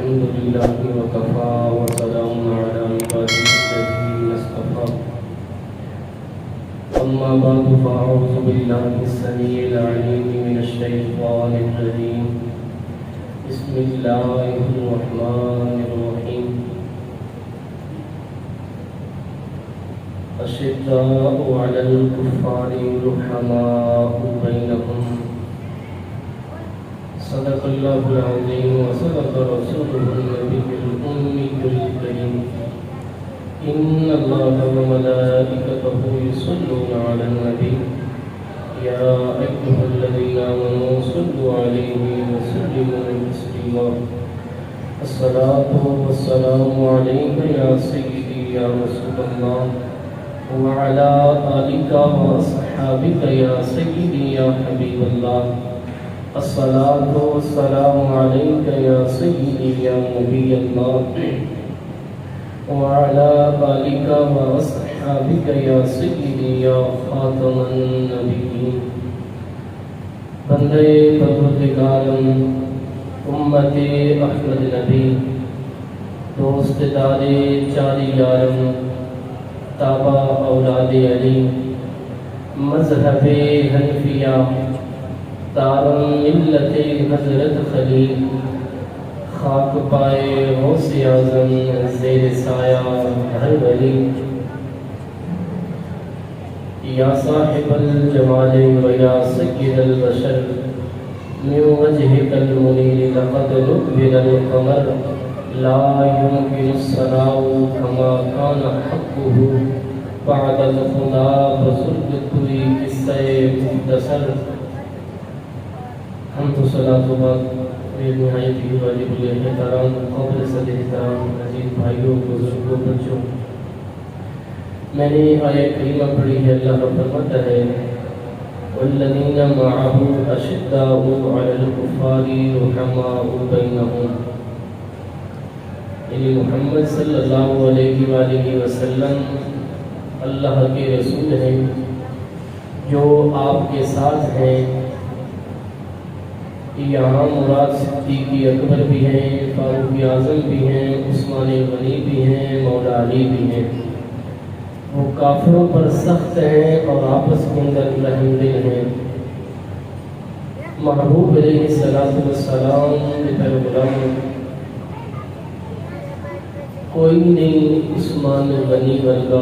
الحمد لله وكفى وسلام على عباده الذين اصطفى أما بعد فأعوذ بالله السميع العليم من الشيطان الرجيم بسم الله الرحمن الرحيم الشداء على الكفار رحماء بينهم صدق الله العظيم وصدق رسوله النبي الأمي الكريم إن الله وملائكته يصلون على النبي يا أيها الذين آمنوا صلوا عليه وسلموا تسليما الصلاة والسلام عليك يا سيدي يا رسول الله وعلى آلك وأصحابك يا سيدي يا حبيب الله الصلاة والسلام عليك يا سيدي يا نبي الله وعلى آلك وأصحابك يا سيدي يا خاتم النبيين بندے پروردگارم امت احمد نبی دوست دار چاری یارم تابع اولاد علی مذہب حنفیہ دارم ملت حضرت خلیل خاک پائے غوث اعظم زیر سایہ ہر ولی یا صاحب الجمال و یا سید البشر من وجهك المنیر لقد نكبر القمر لا يمكن الثناء كما كان حقه بعد الخدا بزرگ کوئی قصہ مختصر ہم تو صلاۃ و بعد میرے نہایت ہی واجب الاحترام قابل صدر احترام عزیز بھائیوں بزرگوں بچوں میں نے آیہ کریمہ پڑھی ہے اللہ کا فرماتا ہے والذین معه اشداء علی الکفار رحماء بینہم یعنی محمد صلی اللہ علیہ وآلہ وسلم اللہ کے رسول ہیں جو آپ کے ساتھ ہیں یہاں مراد صدیق اکبر بھی ہیں فاروق اعظم بھی ہیں عثمان غنی بھی ہیں مولا علی بھی ہیں وہ کافروں پر سخت ہیں اور آپس کے اندر رحم دل ہیں محبوب علیہ السلام کے پیغام کوئی نہیں عثمان غنی ورگا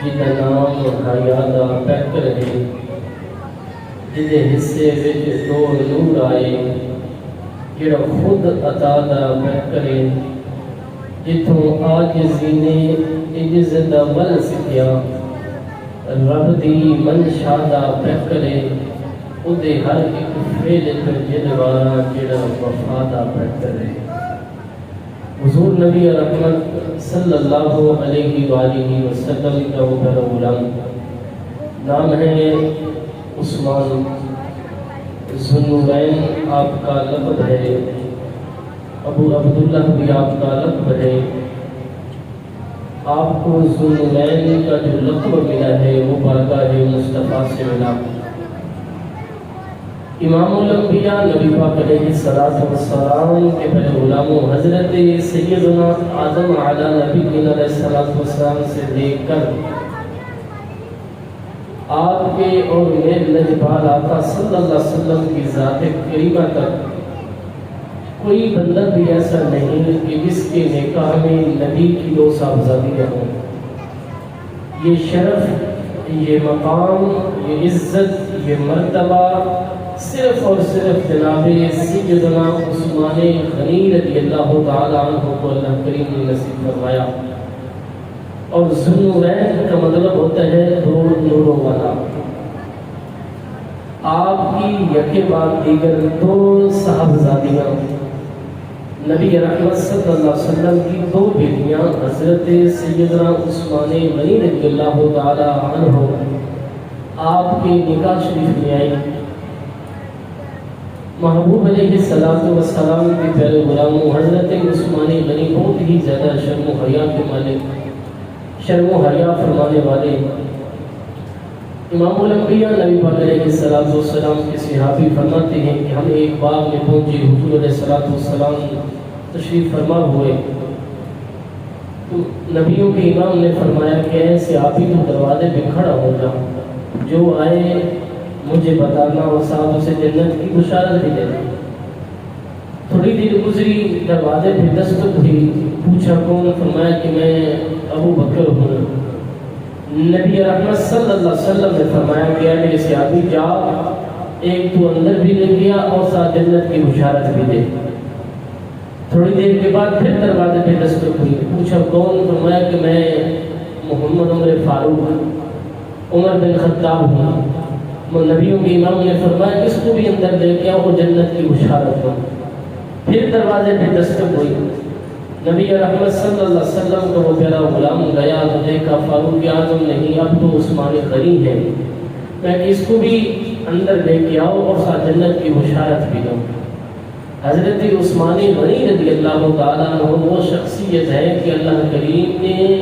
جدا نام حیادہ پیک رہے جدے حصے وچ دو نور آئے جڑا خود عطا دا پیک کرے جتوں عاجزی نے عجز دا ول سکھیا رب دی منشا دا پیک کرے اودے ہر ایک فعل تے جدوارا جڑا وفا دا پیک کرے حضور نبی رحمت صلی اللہ علیہ وآلہ وسلم کا وہ پہلا غلام نام ہے عثمان ذوالنورین آپ کا لقب ہے ابو عبداللہ بھی آپ کا لقب ہے آپ کو ذوالنورین کا جو لقب ملا ہے وہ بارگاہ مصطفیٰ سے ملا امام الانبیاء نبی پاک علیہ السلام کے پہلے غلاموں حضرت سیدنا آدم علی نبی علیہ السلام سے دیکھ کر آپ کے اور میرے لجپال آقا صلی اللہ علیہ وسلم کی ذات کریمہ تک کوئی بندہ بھی ایسا نہیں کہ جس کے نکاح میں نبی کی دو صاحبزادیاں ہوں یہ شرف یہ مقام یہ عزت یہ مرتبہ صرف اور صرف جناب سیدنا عثمان غنی رضی اللہ تعالی عنہ کو اللہ کریم نے نصیب فرمایا اور ذوالنورین کا مطلب ہوتا ہے دو نوروں والا آپ کی یکے بعد دیگر دو صاحبزادیاں نبی رحمت صلی اللہ علیہ وسلم کی دو بیٹیاں حضرت سیدنا عثمان غنی رضی اللہ تعالی عنہ آپ کے نکاح شریف میں آئی محبوب علیہ السلام کے پیارے غلاموں حضرت عثمان غنی بہت ہی زیادہ شرم و حیا کے مالک شرم و حیا فرمانے والے امام الانبیاء نبی پاک علیہ السلام کے صحابی فرماتے ہیں کہ ہم ایک باغ میں پہنچے حضور علیہ السلام تشریف فرما ہوئے تو نبیوں کے امام نے فرمایا کہ ایسے آپ ہی تو دروازے پہ کھڑا ہو جا، جو آئے مجھے بتانا اور صاحب اسے جنت کی بشارت بھی دینا۔ تھوڑی دیر گزری، دروازے پہ دستک ہوئی، پوچھا کون؟ فرمایا کہ میں ابو بکر ہوں۔ نبی رحمت صلی اللہ علیہ وسلم نے فرمایا کہ اے میرے صحابی جا، ایک تو اندر بھی لے گیا اور ساتھ جنت کی بشارت بھی دے۔ تھوڑی دیر کے بعد پھر دروازے پہ دستک ہوئی، پوچھا کون؟ فرمایا کہ میں محمد عمر فاروق عمر بن خطاب ہوں۔ نبیوں کے امام نے فرمایا اس کو بھی اندر لے کے آؤ، جنت کی بشارت ہو۔ پھر دروازے پہ دستک ہوئی، نبی رحمت صلی اللہ علیہ وسلم کا وہ پیارا غلام گیا تو دیکھا فاروق اعظم نہیں، اب تو عثمان غنی ہے، میں اس کو بھی اندر لے کے آؤ اور ساتھ جنت کی بشارت بھی دو۔ حضرت عثمان غنی رضی اللہ تعالیٰ عنہ وہ شخصیت ہے کہ اللہ کریم نے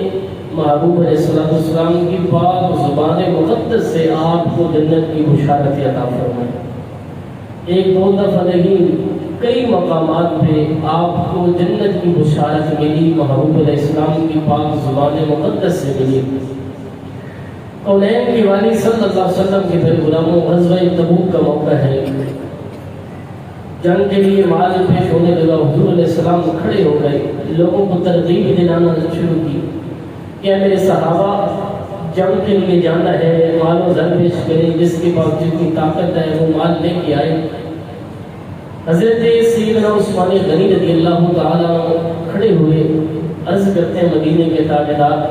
محبوب علیہ السلام کی پاک زبان مقدس سے آپ کو جنت کی بشارت عطا فرمائی۔ ایک دو دفعہ نہیں، کئی مقامات پہ آپ کو جنت کی بشارت ملی، محبوب علیہ السلام کی پاک زبان مقدس سے ملی۔ کونین کی والی صلی اللہ علیہ وسلم کے پھر غلاموں، غزوہ تبوک کا موقع ہے، جنگ کے لیے مال پیش ہونے لگا، حضور علیہ السلام کھڑے ہو گئے، لوگوں کو ترغیب دلانا شروع کی کہ میرے صحابہ جنگ کے لیے جانا ہے، مال و زر پیش کریں، جس کے پاس جتنی طاقت ہے وہ مال لے کے آئے۔ حضرت سیدنا عثمان غنی رضی اللہ تعالیٰ کھڑے ہوئے، عرض کرتے ہیں مدینے کے تاجدار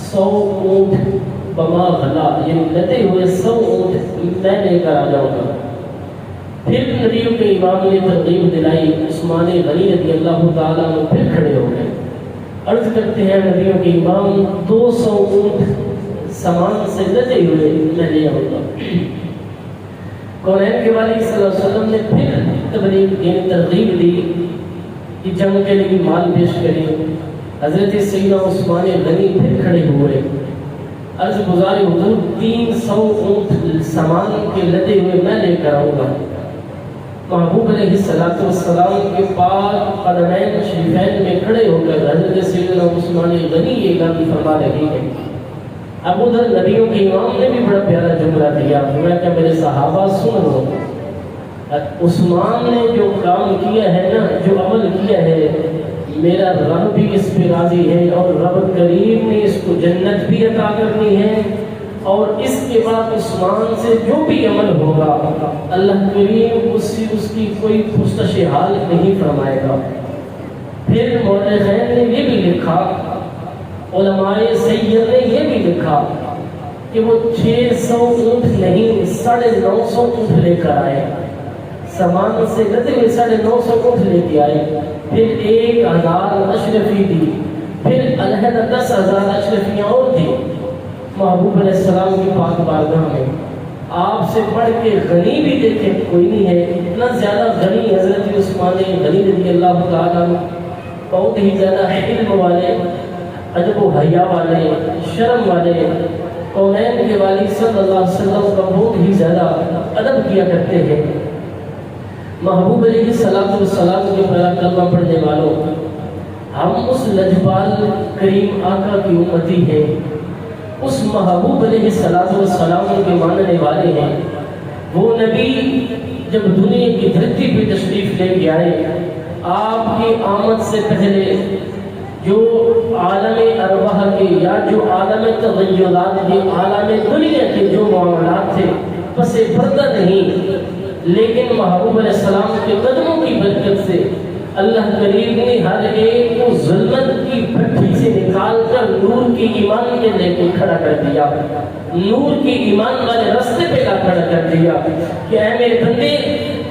100 اونٹ بما غلا، یعنی لدے ہوئے 100 اونٹ میں لے کر آ جاؤں گا۔ پھر نبیوں کے امام نے ترغیب دلائی، عثمان غنی رضی اللہ تعالیٰ پھر کھڑے ہو گئے، عرض کرتے ہیں نبیوں کے امام 200 اونٹ سامان سے لدے ہوئے میں لے آؤں گا۔ کونین کے والی صلی اللہ علیہ وسلم نے پھر ترغیب دی کہ جنگ کے لیے مال پیش کریں۔ حضرت سیدنا عثمان غنی پھر کھڑے ہوئے، عرض گزارے حضور 300 اونٹ سامان کے لدے ہوئے میں لے کر آؤں گا۔ محبوب علیہ السلام کے پاک قدمین شریفین میں کھڑے ہو کر حضرت سیدنا عثمان غنی یہ گل فرما رہے ہیں۔ ابو ذر نبیوں کے امام نے بھی بڑا پیارا جملہ دیا، میں کہ میرے صحابہ سن لو، عثمان نے جو کام کیا ہے نا، جو عمل کیا ہے، میرا رب بھی اس پہ راضی ہے اور رب کریم نے اس کو جنت بھی عطا کرنی ہے، اور اس کے بعد عثمان سے جو بھی عمل ہوگا اللہ کریم اس کی کوئی پرسش حال نہیں فرمائے گا۔ پھر مورخین نے یہ بھی لکھا، علماء سید نے یہ بھی لکھا کہ وہ 600 اونٹ نہیں 950 اونٹ لے کر آئے، سامان سے لدے ہوئے 950 اونٹ لے کے آئے، پھر 1000 اشرفی دی، پھر علیحدہ 10,000 اشرفیاں اور دی محبوب علیہ السلام کی پاک بارگاہ میں۔ آپ سے بڑھ کے غنی بھی دیکھے کوئی نہیں ہے، اتنا زیادہ غنی حضرت عثمان غنی رضی اللہ تعالیٰ، بہت ہی زیادہ علم والے، ادب و حیا والے، شرم والے، کونین کے والی صلی اللہ علیہ وسلم کا بہت ہی زیادہ ادب کیا کرتے ہیں۔ محبوب علیہ السلام کے پیارا کلمہ پڑھنے والوں، ہم اس لجپال کریم آقا کی امتی ہیں، اس محبوب علیہ السلام کے ماننے والے ہیں۔ وہ نبی جب دنیا کی دھرتی پہ تشریف لے کے آئے، آپ کی آمد سے پہلے جو عالم ارواح کے یا جو عالم تغیرات کے، عالم دنیا کے جو معاملات تھے پس پردہ نہیں، لیکن محبوب علیہ السلام کے قدموں کی برکت سے اللہ کریم نے ہر ایک کو ظلمت کی بھٹی سے نکال کر نور کی ایمان کے لے کے کھڑا کر دیا، نور کی ایمان والے راستے پہ لا کھڑا کر دیا کہ اے میرے بندے،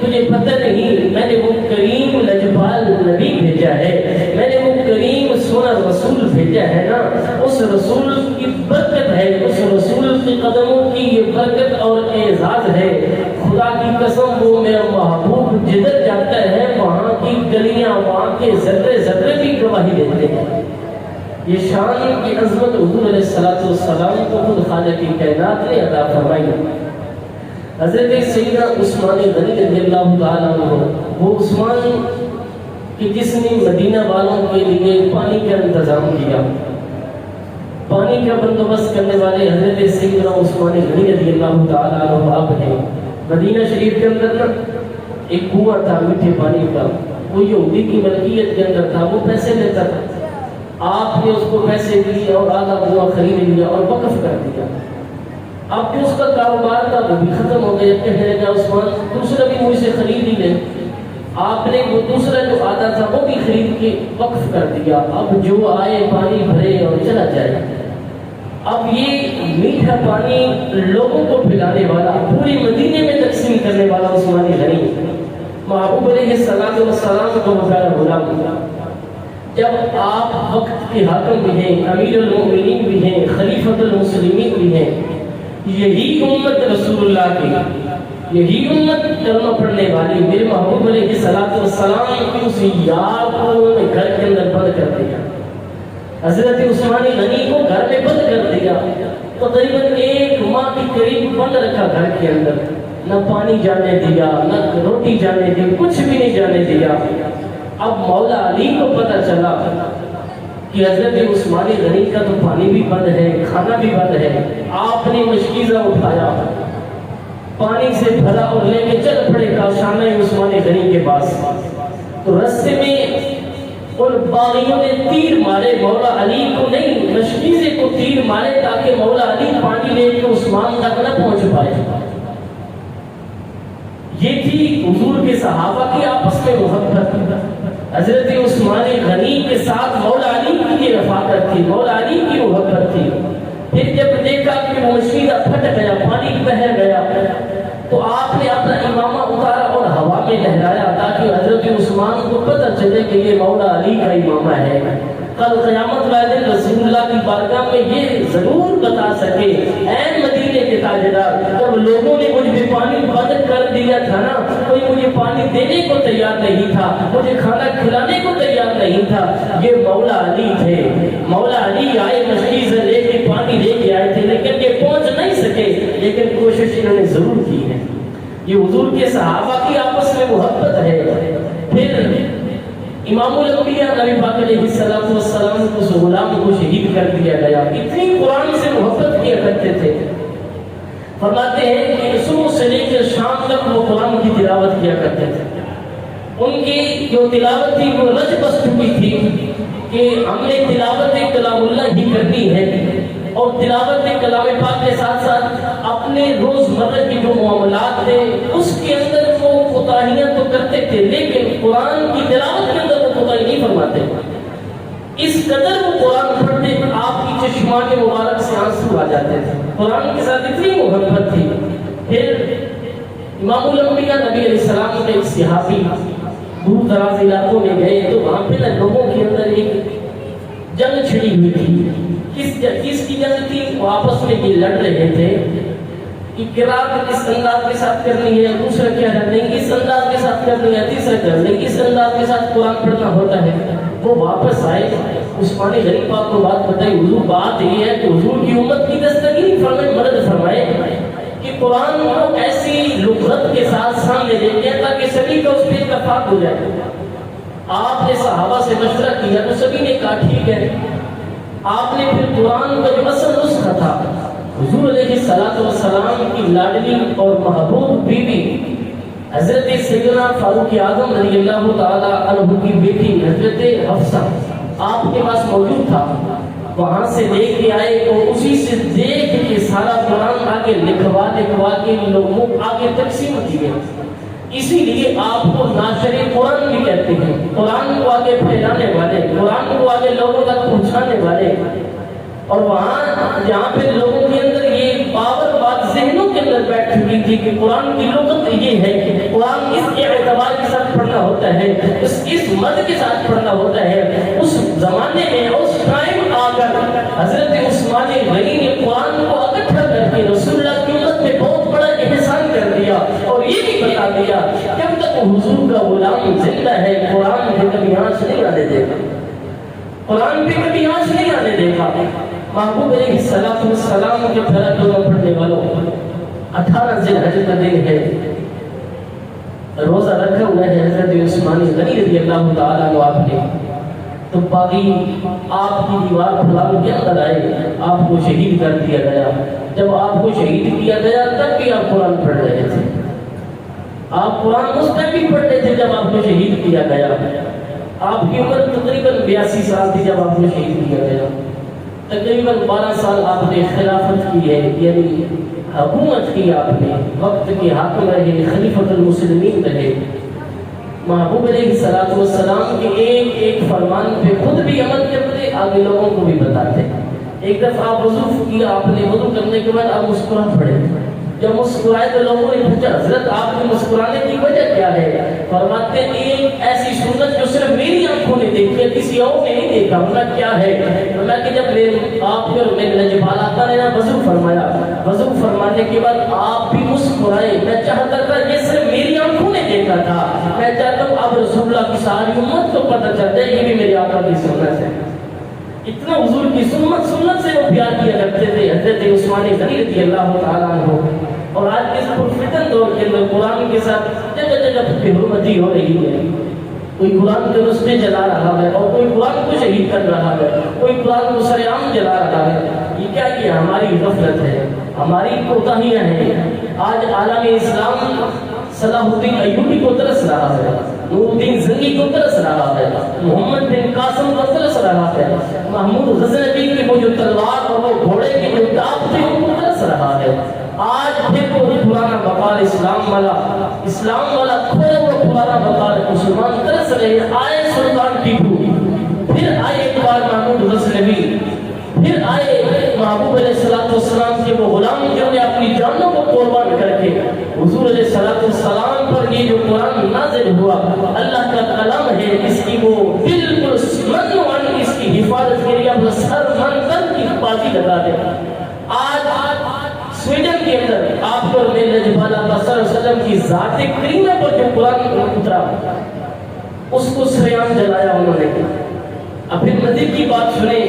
تجھے پتہ نہیں میں نے وہ کریم لجپال نبی بھیجا ہے، میں نے وہ کریم سونا رسول بھیجا ہے نا، اس رسول کی برکت ہے، اس رسول کے قدموں کی یہ برکت اور اعزاز ہے۔ خدا کی قسم وہ میرا محبوب جدھر جاتا ہے وہاں کی گلیاں، وہاں کے ذرے ذرے بھی گواہی دیتے ہیں۔ یہ شان کی عظمت حضور علیہ السلام کو خود خالق کی کائنات نے عطا فرمائی۔ حضرت سیدنا عثمان غنی رضی اللہ تعالیٰ عنہ، وہ عثمان کہ جس نے مدینہ والوں کے لیے پانی کا انتظام کیا، پانی کا بندوبست کرنے والے حضرت سیدنا عثمان غنی رضی اللہ تعالیٰ عنہ آپ ہیں۔ مدینہ شریف کے اندر نا ایک کنواں تھا میٹھے پانی کا، وہ یہودی کی ملکیت کے اندر تھا، وہ پیسے لیتا تھا۔ آپ نے اس کو پیسے دیے اور آدھا کنواں خرید لیا اور وقف کر دیا۔ اب جو اس کا کاروبار تھا وہ بھی ختم ہو گیا، کہنے لگا عثمان دوسرا بھی مجھ سے خرید ہی لے۔ آپ نے وہ دوسرا جو آتا تھا وہ بھی خرید کے وقف کر دیا۔ اب جو آئے پانی بھرے اور چلا جائے۔ اب یہ میٹھا پانی لوگوں کو پلانے والا، پوری مدینے میں تقسیم کرنے والا عثمان غنی محبوب علیہ السلام کو پیارا غلام، جب آپ وقت کے حاکم بھی ہیں، امیر المؤمنین بھی ہیں، خلیفۃ المسلمین بھی ہیں، یہی امت رسول اللہ کی، یہی امت کلمہ پڑھنے والی میرے محبوب علیہ السلام کی اس یار کو انہوں نے گھر کے اندر بند کر دیا۔ حضرت عثمان غنی کو گھر میں بند کر دیا، تقریباً 1 ماہ کے قریب بند رکھا گھر کے اندر، نہ پانی جانے دیا، نہ روٹی جانے دی، کچھ بھی نہیں جانے دیا۔ اب مولا علی کو پتہ چلا کہ حضرت عثمان غنی کا تو پانی بھی بند ہے، کھانا بھی بند ہے۔ آپ نے مشکیزہ اٹھایا، پانی سے بھرا اور لے کے چل پڑے کاشانہ عثمان غنی کے پاس۔ تو رستے میں ان باغیوں نے تیر مارے، مولا علی کو نہیں مشکیزے کو تیر مارے تاکہ مولا علی پانی لے کے عثمان تک نہ پہنچ پائے۔ یہ تھی حضور کے صحابہ کی آپس میں محبت۔ حضرت عثمان غنی کے ساتھ مولا علی کی رفاقت تھی، مولا علی کی محبت تھی۔ پھر جب دیکھا کہ وہ مشکیزہ پھٹ گیا، پانی بہہ گیا، تو آپ نے اپنا امامہ اتارا اور ہوا میں لہرایا تاکہ حضرت عثمان کو پتہ چلے کہ یہ مولا علی کا امامہ ہے۔ کل قیامت والے دن رسول اللہ کی بارگاہ میں یہ ضرور بتا سکے، اے مدینے کے تاجدار، جب لوگوں نے مجھ پہ پانی بند کر دیا تھا نا، کوئی مجھے پانی دینے کو تیار نہیں تھا، مجھے کھانا کھلانے کو تیار نہیں تھا، یہ مولا علی تھے۔ مولا علی آئے مشکیزہ لے کے پانی لے کے آئے تھے، لیکن یہ پہنچ نہیں سکے، لیکن کوشش انہوں نے ضرور کی ہے۔ یہ حضور کے صحابہ کی آپس میں محبت ہے۔ پھر امام الانبیاء نبی پاک علیہ السلام کو اس غلام کو شہید کر دیا گیا، اتنی قرآن سے محبت کیا کرتے تھے۔ فرماتے ہیں کہ صبح سے لے کر شام تک وہ قرآن کی تلاوت کیا کرتے تھے۔ ان کی جو تلاوت تھی وہ رج بس چکی تھی کہ ہم نے تلاوت کلام اللہ ہی کرنی ہے، اور تلاوت کلام پاک کے ساتھ ساتھ اپنے روزمرہ کی جو معاملات تھے اس کے اندر وہ کوتاہیاں تو کرتے تھے، لیکن قرآن کی تلاوت کے اندر وہ کوتاہی نہیں فرماتے۔ اس قدر وہ قرآن پڑھتے آپ کی چشمان مبارک سے آنسو آ جاتے تھے، قرآن کے ساتھ اتنی محبت تھی۔ پھر امام الانبیاء نبی علیہ السلام کے ایک صحابی دور دراز علاقوں میں گئے تو وہاں پہ لوگوں کے اندر ایک جنگ چھڑی ہوئی تھی۔ کس کی جنگ تھی؟ وہ آپس میں یہ لڑ رہے تھے کہ قرات کس انداز کے ساتھ کرنی ہے، دوسرا کیا ہے نہیں کس انداز کے ساتھ کرنی ہے، تیسرا کرنے کس انداز کے ساتھ قرآن پڑھنا ہوتا ہے۔ وہ واپس آئے، عثمان غنی پاک کو بات بتائی، حضور بات یہ ہے کہ حضور کی امت کی دستگیری فرمائے، مدد فرمائے کہ قرآن کو ایسی لغت کے ساتھ سامنے لے کے تاکہ سبھی کا اس پہ اتفاق ہو جائے۔ آپ نے صحابہ سے مشورہ کیا تو سبھی نے کہا ٹھیک ہے۔ آپ نے پھر قرآن کا جو اصل نسخہ تھا، حضور علیہ السلام کی لاڈلی اور محبوب بیوی حضرت سیدنا فاروق اعظم رضی اللہ تعالی عنہ کی بیٹی حضرت حفصہ آپ کے پاس موجود تھا، وہاں سے لے کے آئے تو اسی سے دیکھ کے سارا قرآن آگے لکھوا کے لوگوں آگے تقسیم کیے۔ اسی لیے آپ کو ناشر قرآن بھی کہتے ہیں، قرآن کو آگے پھیلانے والے، قرآن کو آگے لوگوں تک پہنچانے والے۔ اور وہاں جہاں پہ لوگوں کے اندر یہ باور بات ذہنوں کے اندر بیٹھ چکی تھی کہ قرآن کی لغت یہ ہے کہ قرآن اس اعتبار کے ساتھ پڑھنا ہوتا ہے، اس مد کے ساتھ پڑھنا ہوتا ہے، اس زمانے میں اس ٹائم آ کر حضرت عثمان غنی نے قرآن کو اکٹھا کر کے رسول اللہ کی امت میں بہت بڑا احسان کر دیا، اور یہ بھی بتا دیا جب تک حضور کا غلام زندہ ہے قرآن پہ کبھی آنچ نہیں آنے دے گا، قرآن پہ کبھی آنچ نہیں آنے دے گا۔ محبوب علیہ السلام کے پھیلا کلمہ پڑھنے والوں 18 ذی الحجہ کا دن ہے، روزہ رکھا ہوا ہے حضرت عثمان غنی رضی اللہ تعالیٰ عنہ آپ نے، تو باغی آپ کی دیوار پھلانگ کے اندر آئے، آپ کو شہید کر دیا گیا۔ جب آپ کو شہید کیا گیا تب بھی آپ قرآن پڑھ رہے تھے، آپ قرآن اس ٹائم بھی پڑھ رہے تھے جب آپ کو شہید کیا گیا۔ آپ کی عمر تقریباً 82 سال تھی جب آپ کو شہید کیا گیا۔ تقریباً 12 سال آپ نے خلافت کی ہے، یعنی حکومت کی، آپ نے وقت کے حاکم رہے، خلیفۃ المسلمین رہے۔ محبوب علیہ السلام کے ایک ایک فرمان پہ خود بھی عمل کرتے، آگے لوگوں کو بھی بتاتے۔ ایک دفعہ آپ وضو کیا، آپ نے وضو کرنے کے بعد آپ مسکرا پڑے۔ جب مسکرائے تو لوگوں نے پوچھا حضرت آپ کے مسکرانے کی وجہ کیا ہے؟ فرماتے ہیں ایک ایسی سورت جو صرف میری آنکھوں نے دیکھی ہے، کسی اور نے نہیں دیکھا۔ میں کیا ہے؟ میں کہ جب آپ کے میرے لجپال آقا نے وضو فرمایا، وضو فرمانے کے بعد آپ بھی مسکرائے، میں چاہتا تھا یہ صرف میری آنکھوں نے دیکھا تھا، میں چاہتا ہوں اب رسول اللہ کی ساری امت کو پتہ چل جائے یہ بھی میرے آقا کی سنت ہے۔ اتنا حضور کی سنت سے وہ پیار کیا کرتے تھے حضرت عثمان غنی رضی اللہ تعالیٰ عنہ۔ اور آج کے اس پرفتن دور کے اندر قرآن کے ساتھ جگہ جگہ بے حرمتی ہو رہی ہے، کوئی قرآن کے رستے جلا رہا ہے اور کوئی قرآن کو شہید کر رہا ہے، کوئی قرآن کو سر عام جلا رہا ہے۔ یہ کیا؟ یہ ہماری غفلت ہے، ہماری کوتاہیاں ہیں۔ آج عالم اسلام صلاح الدین ایوبی کو ترس رہا ہے، نور الدین زنگی کو ترس رہا ہے، محمد بن قاسم کو ترس رہا ہے، محمود غزنوی کی وہ جو تلوار اور وہ گھوڑے کے جو داغ تھے ان کو ترس رہا ہے۔ آج پھر وہ پرانا بقال اسلام والا کھویا وہ پرانا بقال مسلمان ترس رہے ہیں۔ آئے سلطان ٹیپو، پھر آئے ایک بار محمود غزنوی، پھر آئے محبوب علیہ السلام کے وہ غلام جو نے اپنی جانوں کو قربان کر کے حضور علیہ السلام پر یہ جو قرآن نازل ہوا اللہ کا کلام ہے، اس کی وہ بالکل من و اس کی حفاظت کے لیے اپنا سر من تن کی بازی لگا دے۔ آج سویڈن کے اندر آپ پر میرے جبال آقا صلی اللہ علیہ وسلم کی ذات کریمہ پر جو قرآن اترا اس کو سریام جلایا انہوں نے۔ اب پھر مزید کی بات سنیں،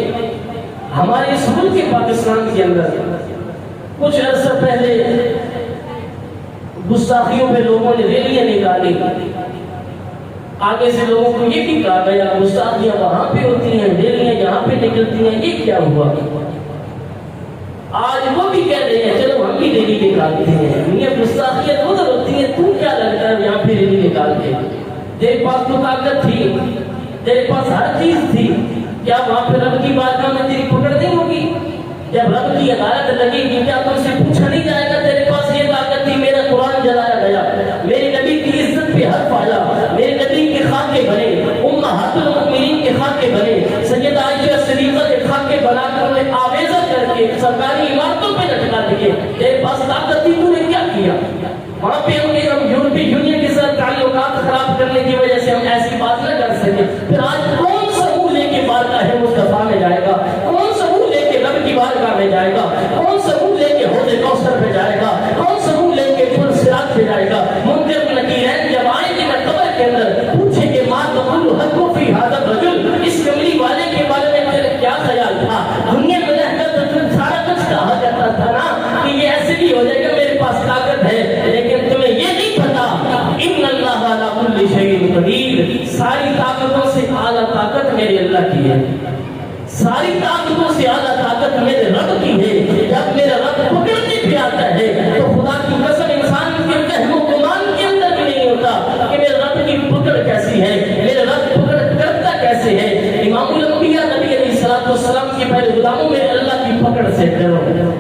ہمارے اس ملک پاکستان کے اندر کچھ عرصہ پہلے گستاخیوں پہ لوگوں نے ریلیاں نکالی، آگے سے لوگوں کو یہ بھی کہا گیا گستاخیاں وہاں پہ ہوتی ہیں، ریلیاں یہاں پہ نکلتی ہیں، یہ کیا ہوا؟ آج وہ بھی کہہ رہے ہیں چلو ہم بھی ریلی نکالتے ہیں، یہ گستاخیاں ادھر ہوتی ہیں، تو کیا لگتا ہے یہاں پہ ریلی نکالتے ہیں؟ تیرے پاس تو طاقت تھی، تیرے پاس ہر چیز تھی، کیا وہاں پہ رب کی بارگاہ میں تیری پکڑ نہیں ہوگی؟ جب رب کی عدالت لگے گی کیا تم سے پوچھا نہیں جائے گا تیرے پاس یہ طاقت تھی، میرا قرآن جلایا گیا، میرے نبی کی عزت پہ حرف آیا، میرے نبی کے خاکے بنے، امہات المؤمنین کے خاکے بنے، سیدہ عائشہ صدیقہ کے خاکے بنا کر انہیں آویزہ کر کے سرکاری عمارتوں پہ لٹکا دیے، تیرے پاس طاقت تھی، تو نے کیا کیا؟ وہاں پہ ہم یورپی یونین کے ساتھ تعلقات خراب کرنے کی وجہ سے ہم ایسی بات نہ کر سکے۔ پھر آج کون سا منہ لے کے بارگاہ مصطفیٰ میں جائے گا؟ کون سا منہ لے کے رب کی بارگاہ میں جائے گا؟ کون سا منہ لے کے حوض کوثر پہ جائے گا؟ کون سا منہ لے کے پل صراط پہ جائے گا؟ منکر نکیرین جب آئیں گے قبر کے اندر پوچھیں گے ما تقول حق فی ھذا الرجل، اس کملی والے کے بارے میں تیرا کیا خیال تھا؟ دنیا میں رہ کر تو سارا کچھ کہا جاتا تھا نا کہ یہ ایسے بھی ہو جائے گا میرے پاس طاقت ہے، لیکن تمہیں یہ نہیں پتا ان اللہ علی کل شیء قدیر، ساری طاقتوں سے اعلیٰ طاقت میرے اللہ کی ہے، ساری طاقتوں سے اعلیٰ طاقت میرے رب کی ہے۔ جب میرا رب پکڑنے پہ آتا ہے تو خدا کی قسم انسان کے وہم و گمان کے اندر بھی نہیں ہوتا کہ میرے رب کی پکڑ کیسی ہے، میرے رب پکڑ کرتا کیسے ہے۔ امام الانبیاء نبی علیہ السلام کے پہلے غلاموں میں اللہ کی پکڑ سے ڈرو،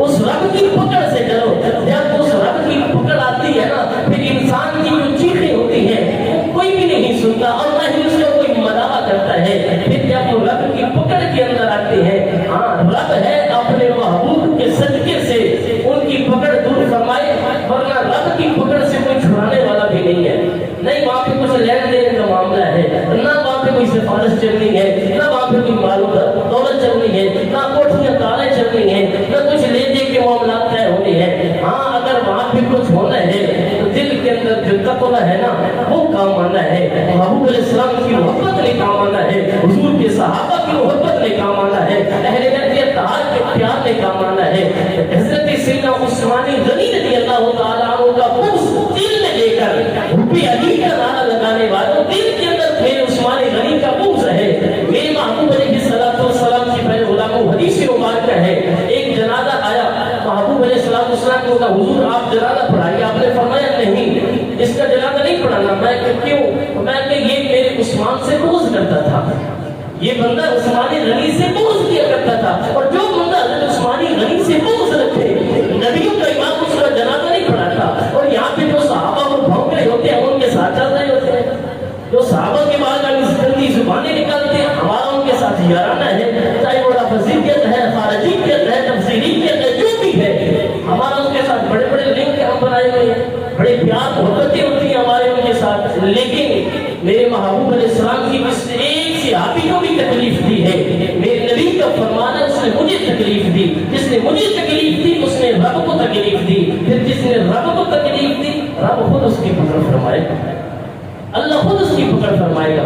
اس رب کی پکڑ سے ڈرو۔ جب اس رب کی پکڑ آتی ہے نا پھر انسان کی جو چیخیں ہوتی ہیں کوئی بھی نہیں سنتا اور نہ ہی اس کا کوئی مداح کرتا ہے۔ پھر جب وہ رب کی پکڑ کے اندر آتے ہیں، ہاں رب ہے اپنے محبوب کے صدقے سے ان کی پکڑ دور فرمائے، ورنہ رب کی پکڑ سے کوئی چھڑانے والا بھی نہیں ہے۔ نہیں وہاں پہ کچھ لین دین کا معاملہ ہے، نہ وہاں پہ کوئی سفارش چلنی ہے، نہ وہاں پہ کوئی مال و دولت چلنی ہے، نہ کوٹھیاں تالے چلنی ہے، نہ کچھ لے دے کے معاملات طے ہونے ہیں۔ ہاں اگر وہاں پہ کچھ ہونا ہے تو دل کے اندر جو تقویٰ ہے نا وہ کام آنا ہے، محبوب علیہ السلام کی محبت نے کام آنا ہے، حضور کے صحابہ کی محبت نے کام آنا ہے، اہل بیت اطہار کے پیار نے کام آنا ہے۔ حضرت سیدنا عثمان غنی رضی اللہ تعالیٰ عنہ کا بغض دل میں لے کر سے بغض کرتا تھا، یہ بندہ عثمانی غنی سے بغض کیا کرتا تھا، اور جو بندہ حضرت عثمانی غنی سے بغض رکھے نبیوں کا امام اس کا جنازہ نہیں پڑھاتا، اور یہاں پہ جو صحابہ کو بھونک رہے ہوتے ہیں ان کے ساتھ چل رہے ہوتے ہیں، جو صحابہ کے بعد گندی زبانیں نکالتے ہیں، ہمارا ان کے ساتھ یارانہ ہے، چاہے وہ لفظیت ہے، خارجیت ہے، تفسیریت ہے، جو بھی ہے، ہمارا ان کے ساتھ بڑے بڑے لنک ہم بنائے ہوئے ہیں، بڑے پیار محبتیں ہوتی ہیں ہمارے ان کے ساتھ، لیکن میرے محبوب علیہ السلام کی جس نے ایک صحابی کو بھی تکلیف دی ہے، میرے نبی کا فرمان ہے اس نے مجھے تکلیف دی، جس نے مجھے تکلیف دی اس نے رب کو تکلیف دی، پھر جس نے رب کو تکلیف دی رب خود اس کی پکڑ فرمائے گا، اللہ خود اس کی پکڑ فرمائے گا۔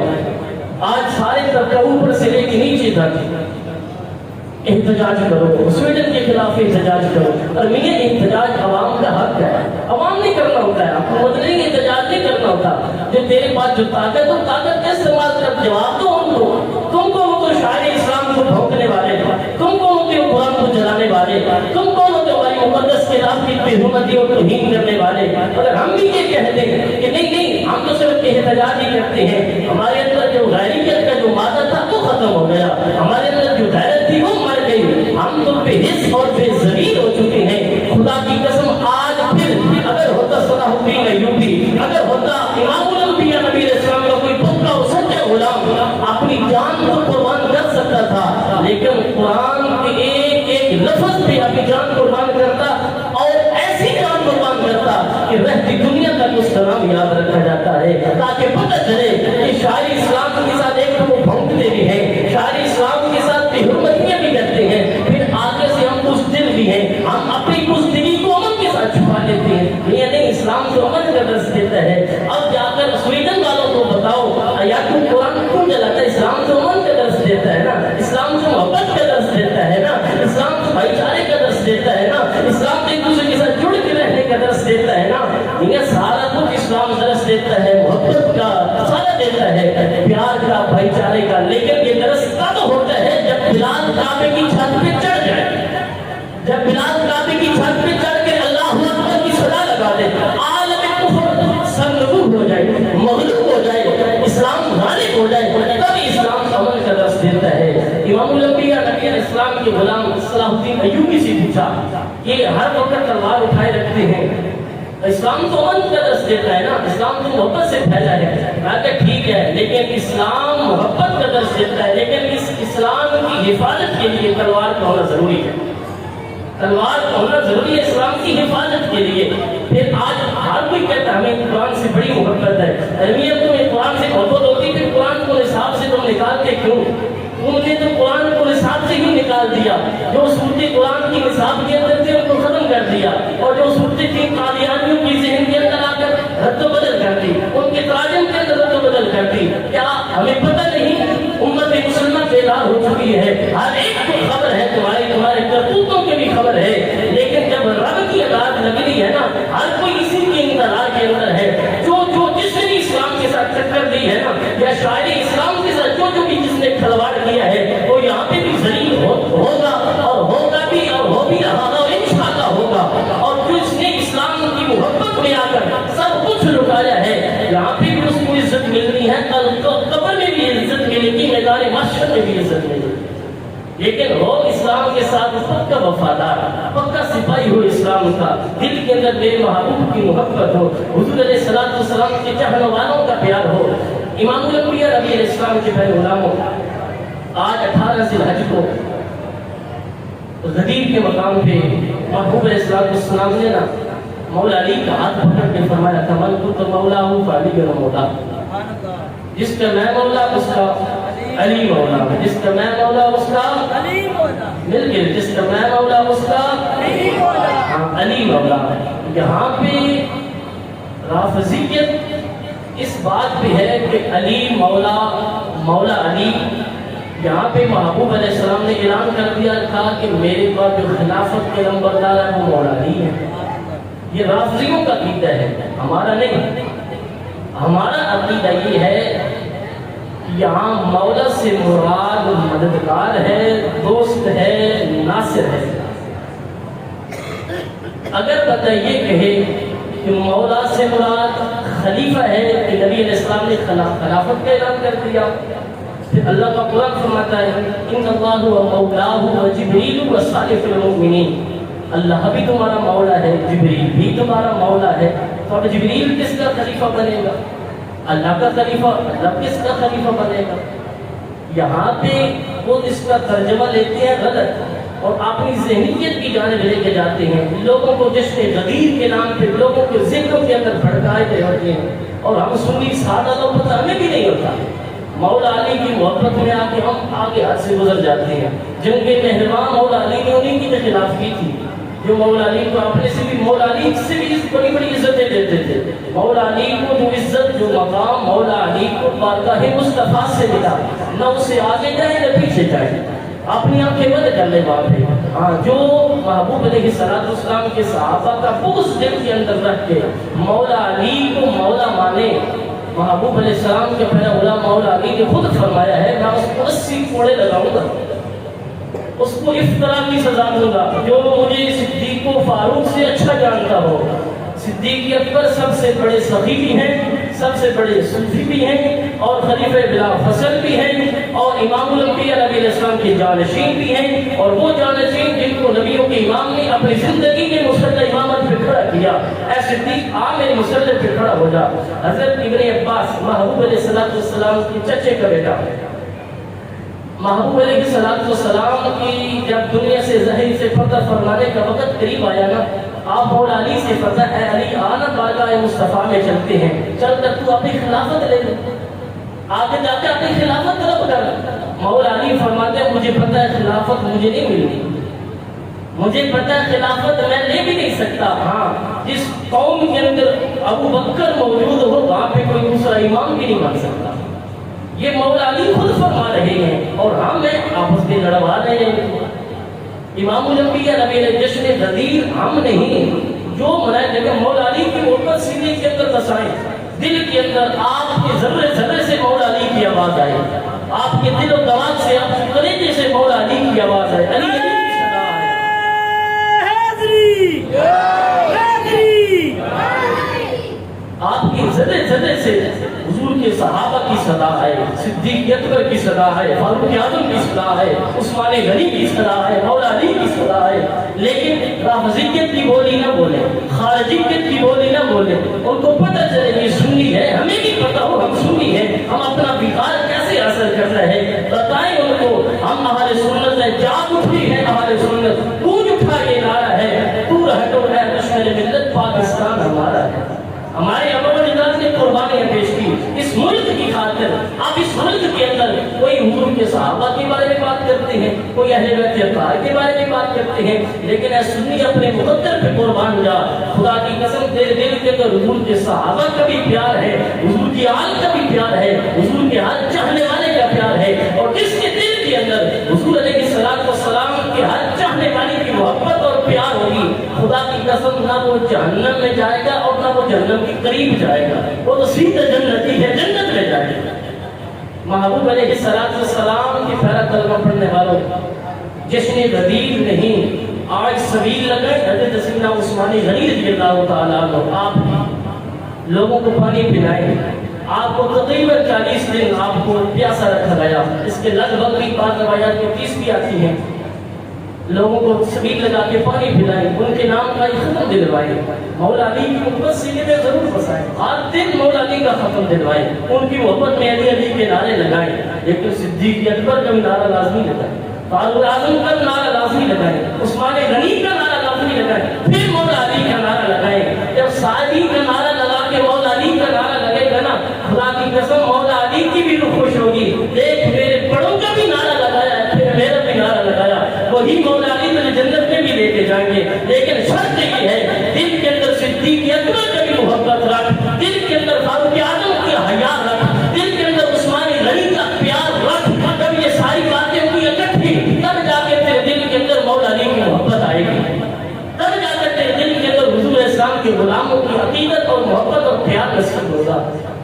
آج سارے طبقہ اوپر سے لے کے نیچے تک احتجاج کرو، سویڈن کے خلاف احتجاج کرو، اور میاں احتجاج عوام کا حق ہے، عوام نہیں کرنا ہوتا ہے، حکومت نہیں احتجاج نہیں کرنا ہوتا، جو تیرے پاس جو طاقت ہو طاقت کا استعمال کر، جواب دو ان کو، تم کو وہ تو شاعر اسلام کو بھونکنے والے، تم کو ہوتے ہو قرآن کو جلانے والے، تم کون ہوتے ہو ہماری مقدس کتاب کی بے حرمتی اور توہین کرنے والے۔ اگر ہم بھی یہ کہتے ہیں کہ نہیں نہیں ہم تو صرف احتجاج ہی کرتے ہیں، ہمارے اندر جو غیریت کا جو مادہ تھا وہ ختم ہو گیا، ہمارے اندر جو غیرت تھی وہ مر گئی، ہم تو بے حس اور بے ضمیر ہو چکے ہیں، خدا کی قسم آج پھر اگر ہوتا صلاح الدین ایوبی، اگر ہوتا امام الانبیاء نبی علیہ السلام کا کوئی پختہ و سچا غلام اپنی جان کو قربان کر سکتا تھا، لیکن قرآن کے ایک ایک لفظ پہ اپنی جان قربان کرتا، اور ایسی جان قربان کرتا کہ رہتی دنیا تک اس کا نام یاد رکھا جاتا ہے، تاکہ پتہ چلے کہ شاعر اسلام کے ساتھ ایک تو وہ بھونکتے بھی ہیں، شاعر اسلام کے ساتھ بے حرمتیاں بھی کرتے ہیں، پھر آگے سے ہم کچھ دل بھی ہیں، ہم اپنی کچھ دلی کو امن کے ساتھ چھپا لیتے ہیں، یہ نہیں اسلام تو امن کا درس دیتا ہے۔ اب جا کر سویڈن والوں کو بتاؤ یا تم قرآن کیوں جلاتا ہے، اسلام تو امن کا درس دیتا ہے نا، اسلام تو محبت کا درس دیتا ہے نا، اسلام تو بھائی چارے کا درس دیتا ہے نا، اسلام تو ایک دوسرے کے ساتھ جڑ کے رہنے کا درس دیتا ہے نا، یہ سارا کچھ اسلام درس دیتا ہے، محبت کا سارا دیتا ہے، پیار کا، بھائی چارے کا، لیکن یہ درس تب ہوتا ہے جب بلال کعبے کی چھت پہ چڑھ جائے، جب بلال کعبے کی چھت پہ چڑھ کے اللہ اکبر کی صدا لگا دے، عالم کفر سرنگون ہو جائے، مغلوب ہو جائے، اسلام غالب ہو جائے، تب اسلام امن کا درس دیتا ہے۔ امام الانبیاء نبی علیہ السلام کے غلام صلاح الدین ایوبی سے پوچھا، یہ ہر وقت تلوار اٹھائے رکھتے ہیں، اسلام تو امن کا درس دیتا ہے نا، اسلام تو محبت سے پھیلا ہے، میں کہا ٹھیک ہے، لیکن اسلام محبت کا درس دیتا ہے، لیکن اس اسلام کی حفاظت کے لیے تلوار کا ہونا ضروری ہے، تلوار کا ہونا ضروری ہے اسلام کی حفاظت کے لیے۔ پھر آج ہر کوئی کہتا ہے ہمیں قرآن سے بڑی محبت ہے، اہمیت تمہیں قرآن سے محبت ہوتی، پھر قرآن کو نصاب سے تم نکالتے کیوں؟ انہوں نے تو قرآن کو نصاب سے ہی نکال دیا، جو صورتیں قرآن کی نصاب کے اندر تھے ان کو ختم کر دیا، اور جو صورتیں تھیں قادیانیوں کی ذہن کے اندر آ کر رد و بدل کر دی، ان کے تراجم کے اندر رد و بدل کر دی۔ کیا ہمیں پتہ نہیں امت مسلمہ بیدار ہو چکی ہے، ہر ایک کو خبر ہے، تمہارے کرتوتوں کی بھی خبر ہے، لیکن جب رب کی عدالت لگنی ہے نا، ہر کوئی اسی کے انتظار کے اندر ہے، جو جس نے بھی اسلام کے ساتھ ٹکر دی ہے نا، یا شاعر اسلام کے ساتھ جو بھی جس نے کھلواڑ کیا ہے، وہ یہاں پہ بھی ذلیل ہوگا، اور ہوگا بھی، اور ہو بھی رہا اور انشاءاللہ ہوگا، اور جس نے اسلام کی محبت میں آ کر سب کچھ لٹایا ہے، یہاں پہ بھی اس کو عزت ملنی ہے، قبر میں بھی عزت ملے گی، میدان محشر میں بھی عزت ملے گی، لیکن ہو اسلام کے ساتھ پکا وفادار، پکا سپاہی ہو اسلام کا، دل کے اندر میرے محبوب کی محبت ہو، حضور علیہ السلام کے چاہنے والوں کا پیار ہو۔ امام الانبیاء نبی علیہ السلام کے بھائی غلاموں، آج 18 ذی الحج کو غدیر کے مقام پہ محبوب علیہ السلام نے نا مولا علی کا ہاتھ پکڑ کے فرمایا تھا، من کنت مولا ہوں فعلی کا مولا، جس کا میں مولا اس کا علی مولا، جس کا میں مولا اس کا علی مولا، مل کے جس کا میں مولا اس کا علی مولا، علی مولا۔ یہاں پہ رافضیت اس بات پہ ہے کہ علی مولا، مولا علی، یہاں پہ محبوب علیہ السلام نے اعلان کر دیا تھا کہ میرے پاس جو خلافت کے نمبردار ہے وہ مولا علی ہے۔ یہ رافضیوں کا عقیدہ ہے، ہمارا نہیں۔ ہمارا عقیدہ یہ ہے یہاں مولا سے مراد مددگار ہے، دوست ہے، ناصر ہے۔ اگر بتا یہ کہے کہ مولا سے مراد خلیفہ ہے کہ نبی علیہ السلام نے خلافت کا اعلان کر دیا. پھر اللہ کا قرآن فرماتا ہے ان اللہ و مولاہ و جبریل و صالح المؤمنین. اللہ بھی تمہارا مولا ہے، جبریل بھی تمہارا مولا ہے. تو اب جبریل کس کا خلیفہ بنے گا؟ اللہ کا خلیفہ. اللہ کس کا خلیفہ بنے گا؟ یہاں پہ وہ اس کا ترجمہ لیتے ہیں غلط اور اپنی ذہنیت کی جانب لے کے جاتے ہیں. لوگوں کو جشن غدیر کے نام پہ لوگوں کے ذہنوں کے اندر بھڑکائے گئے ہوتے ہیں اور ہم سنی سادہ لوگ پتہ ہمیں بھی نہیں ہوتا. مولا علی کی محبت میں آ کے ہم آگے حد سے گزر جاتے ہیں. جنگ مہربان مولا علی نے انہیں کی خلاف کی تھی جو مولا علی کو اپنے سے بھی مولا علی سے بھی بڑی بڑی عزتیں دیتے تھے. مولا علی کو جو عزت جو مقام مولا علی کو بارگاہ مصطفیٰ سے ملا، نہ اسے آگے جائے نہ پیچھے جائے. اپنی آنکھیں بند کر لے وہاں پہ. جو محبوب علیہ السلام کے صحابہ کا بغض دل کے اندر رکھ کے مولا علی کو مولا مانے. محبوب علیہ السلام کے پہلا غلام مولا علی نے خود فرمایا ہے میں اس کو 80 کوڑے لگاؤں گا، اس کو افطرا کی سزا دوں گا. جو مجھے صدیق و فاروق سے اچھا جانتا ہو، صدیق اکبر سب سے بڑے سخی بھی ہیں، سب سے بڑے صوفی بھی ہیں اور خلیفہ بلا فصل بھی ہیں اور امام الانبیاء نبی علیہ السلام کے جانشین بھی ہیں اور وہ جانشین جن کو نبیوں کے امام نے اپنی زندگی کے مصلی امامت پہ کھڑا کیا. اے صدیق آ میرے مصلی پہ کھڑا ہو جا. حضرت ابن عباس محبوب علیہ السلام کے چچے کا بیٹا، محبوب علیہ السلام کی جب دنیا سے ظاہر سے فتح فرمانے کا وقت قریب آیا نا، آپ مولا علی سے فتح ہے علی آنا بارگاہ مصطفیٰ میں چلتے ہیں، چل کر تو اپنی خلافت لے لے، آگے جا کے اپنی خلافت طلب کر. مولا علی فرماتے ہیں مجھے پتہ ہے خلافت مجھے نہیں ملتی، مجھے پتہ ہے خلافت میں لے بھی نہیں سکتا. ہاں جس قوم کے اندر ابو بکر موجود ہو وہاں پہ کوئی دوسرا امام بھی نہیں بن سکتا. یہ مولا علی خود فرما رہے ہیں اور ہم میں آپس میں لڑوا رہے ہیں. امام الانبیاء نبی علیہ جشن غدیر ہم نہیں جو منائے لیکن مولا علی کی محبت سینے کے اندر بسائیں، دل کے اندر آپ کے ذرے ذرے سے مولا علی کی آواز آئے، آپ کے دل و دماغ سے آپ کے کلیجے سے مولا علی کی آواز آئے. علی علی کی صدا ہے، آپ کی ذرے ذرے سے حضور کے صحابہ کی صدا ہے، صدیق اکبر کی صدا ہے، فاروق اعظم کی صدا ہے، عثمان غنی کی صدا ہے، مولا علی کی صدا ہے. لیکن رافضیت کی بولی نہ بولے، خارجیت کی بولی نہ بولے. ان کو پتہ چلے یہ سنی ہے، ہمیں بھی پتہ ہو ہم سنی ہے، ہم اپنا بگاڑ کیسے اثر کر رہے ہیں بتائیں ان کو. ہم اہل سنت ہے، جاگ اٹھی ہے اہل سنت، گونج اٹھا یہ نعرہ ہے دور ہٹو ہے دشمن ملت پاکستان ہمارا ہے. ہمارے ابا اجداد نے قربانیاں پیش کی اس ملک کی خاطر. آپ اس ملک کے اندر کوئی حضور کے صحابہ کے بارے میں بات کرتے ہیں، کوئی اہل بیت اطہار کے بارے میں بات کرتے ہیں، لیکن اے سنی اپنے مقدر پہ قربان جا. خدا کی قسم تیرے دل کے اندر حضور کے صحابہ کا بھی پیار ہے، حضور کی آل کا بھی پیار ہے، حضور کے ہر چاہنے والے کا پیار ہے. اور جس کے دل کے اندر حضور علیہ السلام کے ہر چاہنے والے کی محبت اور پیار ہوگی، خدا کی قسم نہ وہ جہنم میں جائے گا اور نہ وہ جہنم کے قریب جائے گا، وہ تو سیدھا جنتی ہے، جنت میں جائے گا. محبوب علیہ السلام کی پہلا کلمہ پڑھنے والوں جشن غدیر نہیں آج سبیل لگائے. حضرت سیدنا عثمان غنی رضی اللہ تعالیٰ عنہ آپ لوگوں کو پانی پلائیں. آپ کو تقریباً 40 دن آپ کو پیاسا رکھا گیا. اس کے لگ بھگ بھی بعض روایات میں 30 بھی آتی ہیں. لوگوں کو سبیل لگا کے پانی پلائیں، ان کے نام کا ختم دلوائے. مولا علی کی محبت سینے میں ضرور بسائیں، ہر دن مولا علی کا ختم دلوائیں، ان کی محبت میں علی علی کے نعرے لگائیں. لیکن صدیق اکبر کا نعرہ لازمی لگائیں، فاروق اعظم کا نعرہ لازمی لگائیں، عثمان غنی کا نعرہ لازمی لگائیں، پھر مولا علی کا نعرہ لگائیں. جب ساری کا نعرہ لگا کے مولا علی کا نعرہ لگے گا نا، خدا کی قسم مولا علی کی بھی روح خوش ہوگی. دیکھ میرے بڑوں کا بھی نعرہ لگایا ہے، پھر میرا بھی نعرہ لگایا، وہی مولا علی تجھے جنت میں بھی لے کے جائیں گے. لیکن شرط یہ ہے دل کے اندر صدیق اکبر کا بھی محبت رکھ، دل کے اندر فاروق اعظم کی حیا رکھ، دل کے اندر عثمان غنی کا پیار رکھ. جب یہ ساری باتیں ہوئی اکٹھی تب جا کے تیرے دل کے اندر مولا علی کی محبت آئے گی، تب جا کر تیرے دل کے اندر حضور اسلام کے غلاموں کی عقیدت اور محبت اور پیار نصیب ہوگا.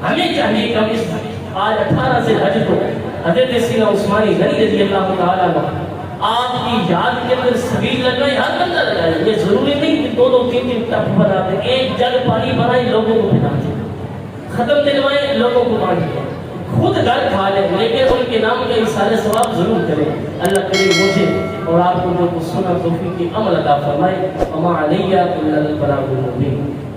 ہمیں چاہیے کہ ہم اس آج 18 سے حج کو حضرت سیدنا عثمان غنی رضی اللہ تعالیٰ عنہ آپ کی یاد کے اندر سبیل لگائیں، ہر بندہ لگائے. یہ ضروری نہیں دو دو تین تین ٹپ بناتے، ایک جگ پانی بنائی لوگوں کو پلاتے، ختم دلوائے لوگوں کو بانٹتے، خود گھر کھا لیں لیکن ان کے نام کا ایصال ثواب ضرور کریں۔ اللہ کریم مجھے اور آپ کو جو کچھ سنا توفیق عمل عطا فرمائے۔ وما علیہ الا البلاغ المبین۔